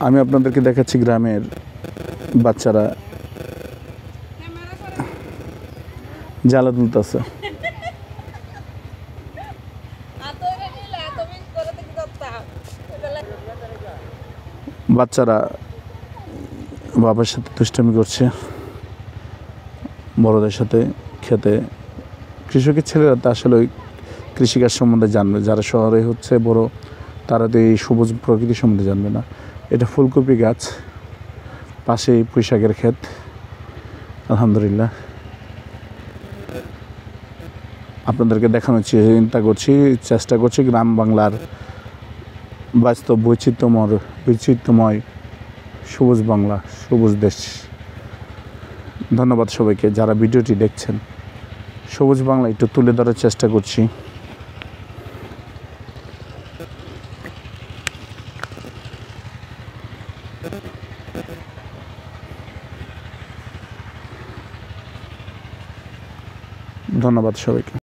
আমি আপনাদেরকে দেখাচ্ছি গ্রামের বাচ্চারা জ্বালা তুলতেছে। বাচ্চারা বাবার সাথে দুষ্টামি করছে, বড়দের সাথে খেতে। কৃষকের ছেলেরা তো আসলে ওই কৃষিকাজ সম্বন্ধে জানবে, যারা শহরে হচ্ছে বড় তারা তো এই সবুজ প্রকৃতি সম্বন্ধে জানবে না। এটা ফুলকপি গাছ, পাশেই পুঁইশাকের ক্ষেত। আলহামদুলিল্লাহ আপনাদেরকে দেখানোর চেষ্টা করছি গ্রাম বাংলার বাস্তব বৈচিত্র্যময় সবুজ বাংলা, সবুজ দেশ। ধন্যবাদ সবাইকে যারা ভিডিওটি দেখছেন। সবুজ বাংলা একটু তুলে ধরার চেষ্টা করছি। ধন্যবাদ সবাইকে।